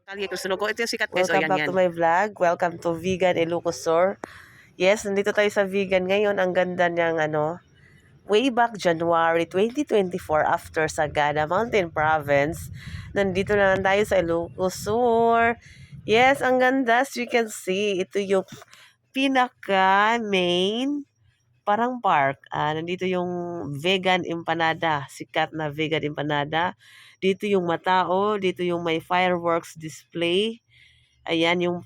Kalye Crisologo. Ito yung sikat guys. O Welcome yan back yan. to my vlog. Welcome to Vegan Ilocosur. Yes, nandito tayo sa Vegan ngayon. Ang ganda niyang way back January 2024 after Sagada Mountain Province. Nandito na lang tayo sa Ilocosur. Yes, ang ganda. As you can see, ito yung pinaka main parang park. Nandito yung vegan empanada. Sikat na vegan empanada. Dito yung matao. Dito yung may fireworks display. Ayan yung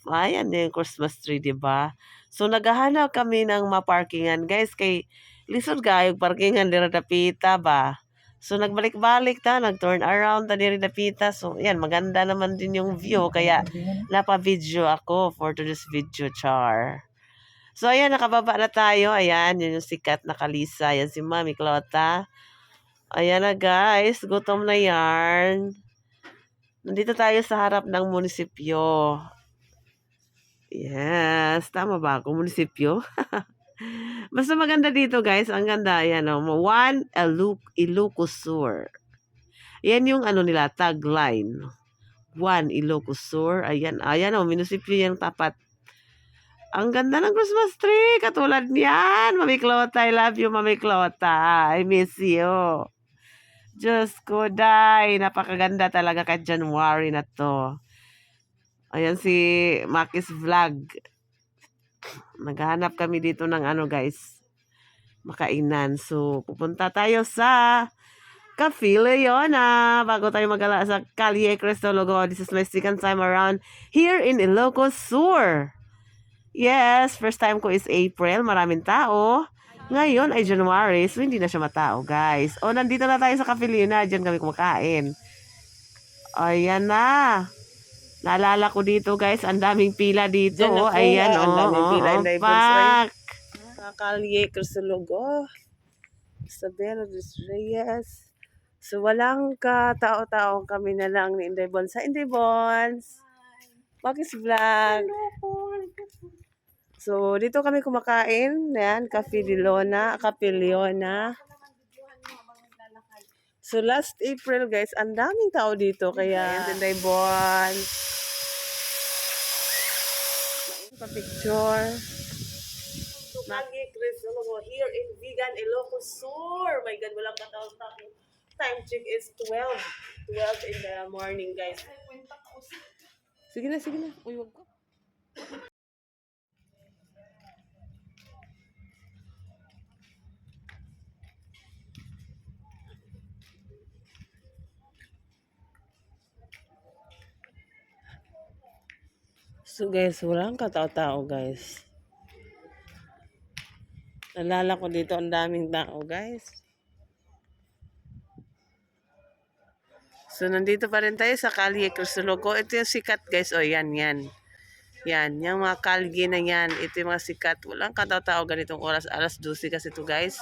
Christmas tree, 'di ba? So naghahanap kami ng maparkingan, guys, kay lisod kayo parkingan diri dapita ba. So nagbalik-balik ta, nag-turn around ta diri dapita. So ayan, maganda naman din yung view kaya napa-video ako for today's video char. So ayan, nakababa na tayo. Ayan, yun yung sikat na kalisa. Ayan si Mami Clota. Ayan na guys, gutom na yarn. Nandito tayo sa harap ng munisipyo. Yes, tama ba ako? Munisipyo? Basta maganda dito guys. Ang ganda. Ayan o. One Ilocosur. Yan yung nila, tagline. One Ilocosur. Ayan. Ayan o. Munisipyo yung tapat. Ang ganda ng Christmas tree. Katulad niyan. Mami Clota, I love you, Mami Clota. I miss you. Diyos ko, day. Napakaganda talaga kahit January na to. Ayan si Makis Vlog. Naghahanap kami dito ng guys. Makainan. So, pupunta tayo sa Cafe Leona. Bago tayo magala sa Kalye Crisologo. This is my second time around here in Ilocos Sur. Yes, first time ko is April. Maraming tao. Ngayon ay January, so hindi na siya matao, guys. O, nandito na tayo sa Cafe Leona. Diyan kami kumakain. Ayan na. Naalala ko dito, guys. Ang daming pila dito. Ayan, ang daming pila. Pak! Kalye Crisologo. Isabela dos Reyes. So, walang katao-tao kami na lang ni Inday Bons. Sa Inday Bons. Makis Vlog. So, dito kami kumakain. Yan, Cafe Leona. So, last April, guys, ang daming tao dito. Kaya, Inday Bons. Pa-picture. Kalye Crisologo here in Vegan Ilocos Sur. My God, walang katao-tao. Time check is 12. 12 in the morning, guys. Sige na, sige na. Uy, wag ko. So guys, walang katao-tao guys. Nalala ko dito ang daming tao guys. So nandito pa rin tayo sa Kalye Crisologo. Ito yung sikat guys. O yan, yan. Yan, yung mga kalye na yan. Ito yung mga sikat. Walang katao-tao ganitong oras. Alas 12 kasi ito guys.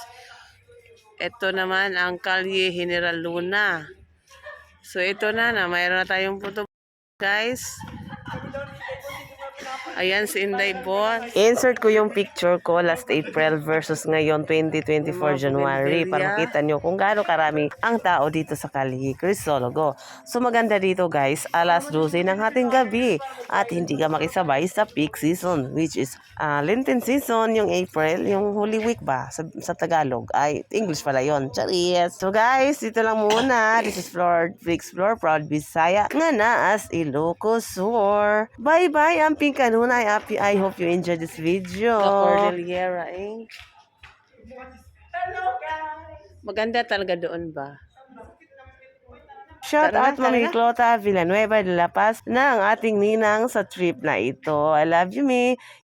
Ito naman ang Kalye General Luna. So ito na mayroon na tayong photo guys. Ayan si Inday Bons. Insert ko yung picture ko last April versus ngayon 2024 January para makita nyo kung gaano karami ang tao dito sa Kalye Crisologo. So maganda dito guys, alas 12 ng hating gabi at hindi ka makisabay sa peak season which is Lenten season, yung April, yung Holy Week ba sa Tagalog. Ay, English pala yun. Charis. So guys, dito lang muna. This is Explore Proud Bisaya nga na as Ilocos Sur. Bye bye, amping kanunay. I hope you enjoyed this video. Cordillera, eh. Maganda talaga doon ba? Shout out Mami Clota Villanueva de La Paz ng ating ninang sa trip na ito. I love you, me.